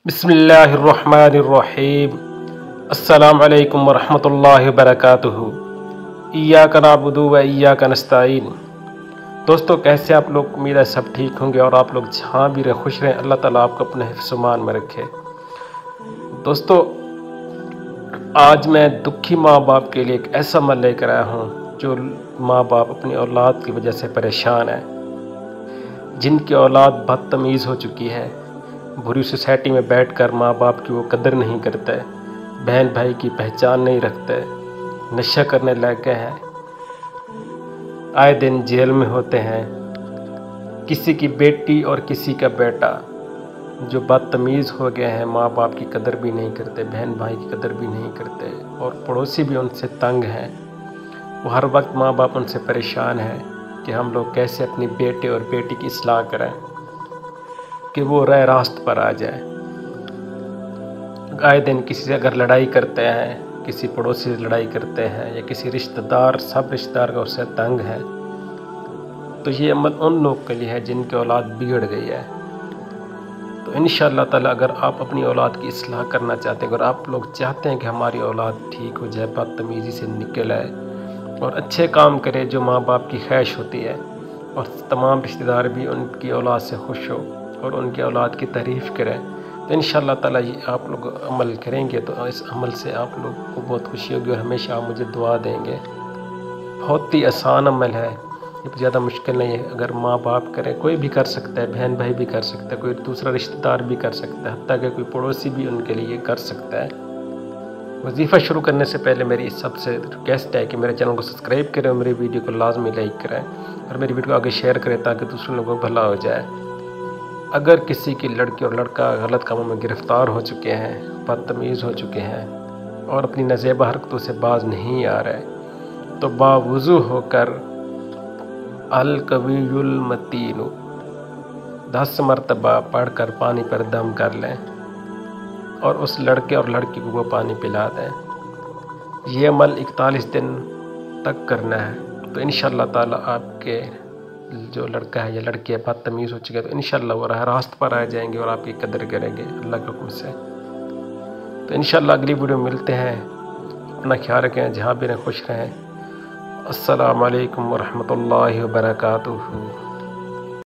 بسم اللہ الرحمن الرحیم۔ السلام علیکم ورحمۃ اللہ وبرکاتہ۔ ایاک نعبد و ایاک نستعین۔ دوستو کیسے آپ لوگ؟ امید ہے سب ٹھیک ہوں گے اور آپ لوگ جہاں بھی رہیں خوش رہیں۔ اللہ تعالیٰ آپ کو اپنے حفظ و امان میں رکھے۔ دوستو آج میں دکھی ماں باپ کے لیے ایک ایسا عمل لے کر آیا ہوں جو ماں باپ اپنی اولاد کی وجہ سے پریشان ہیں، جن کی اولاد بدتمیز ہو چکی ہے، بری سوسائٹی میں بیٹھ کر ماں باپ کی وہ قدر نہیں کرتے، بہن بھائی کی پہچان نہیں رکھتے، نشہ کرنے لگ گئے ہیں، آئے دن جیل میں ہوتے ہیں۔ کسی کی بیٹی اور کسی کا بیٹا جو بدتمیز ہو گئے ہیں، ماں باپ کی قدر بھی نہیں کرتے، بہن بھائی کی قدر بھی نہیں کرتے، اور پڑوسی بھی ان سے تنگ ہیں۔ وہ ہر وقت ماں باپ ان سے پریشان ہیں کہ ہم لوگ کیسے اپنی بیٹے اور بیٹی کی اصلاح کریں کہ وہ راہ راست پر آ جائے۔ آئے دن کسی سے اگر لڑائی کرتے ہیں، کسی پڑوسی سے لڑائی کرتے ہیں یا کسی رشتہ دار، سب رشتہ دار کا اس سے تنگ ہے، تو یہ عمل ان لوگ کے لیے ہے جن کی اولاد بگڑ گئی ہے۔ تو انشاءاللہ تعالی اگر آپ اپنی اولاد کی اصلاح کرنا چاہتے ہیں، اگر آپ لوگ چاہتے ہیں کہ ہماری اولاد ٹھیک ہو جائے، بدتمیزی سے نکل آئے اور اچھے کام کرے جو ماں باپ کی خواہش ہوتی ہے، اور تمام رشتہ دار بھی ان کی اولاد سے خوش ہو اور ان کی اولاد کی تعریف کریں، تو انشاءاللہ تعالی یہ آپ لوگ عمل کریں گے تو اس عمل سے آپ لوگ کو بہت خوشی ہوگی اور ہمیشہ آپ مجھے دعا دیں گے۔ بہت ہی آسان عمل ہے، یہ زیادہ مشکل نہیں ہے۔ اگر ماں باپ کرے، کوئی بھی کر سکتا ہے، بہن بھائی بھی کر سکتا ہے، کوئی دوسرا رشتہ دار بھی کر سکتا ہے، حتیٰ کہ کوئی پڑوسی بھی ان کے لیے کر سکتا ہے۔ وظیفہ شروع کرنے سے پہلے میری سب سے ریکویسٹ ہے کہ میرے چینل کو سبسکرائب کریں اور میری ویڈیو کو لازمی لائک کریں اور میری ویڈیو کو آگے شیئر کریں تاکہ دوسرے لوگوں کو بھلا ہو جائے۔ اگر کسی کی لڑکی اور لڑکا غلط کاموں میں گرفتار ہو چکے ہیں، بدتمیز ہو چکے ہیں اور اپنی نازیبہ حرکتوں سے باز نہیں آ رہے، تو باوضو ہو کر القوی المتین 10 مرتبہ پڑھ کر پانی پر دم کر لیں اور اس لڑکے اور لڑکی کو وہ پانی پلا دیں۔ یہ عمل 41 دن تک کرنا ہے، تو انشاءاللہ تعالی آپ کے جو لڑکا ہے یا لڑکی ہے بدتمیز ہو چکے تو انشاءاللہ وہ راہ راست پر آ جائیں گے اور آپ کی قدر کریں گے اللہ کے حکم سے۔ تو انشاءاللہ اگلی ویڈیو میں ملتے ہیں۔ اپنا خیال رکھیں، جہاں بھی رہیں خوش رہیں۔ السلام علیکم ورحمۃ اللہ وبرکاتہ۔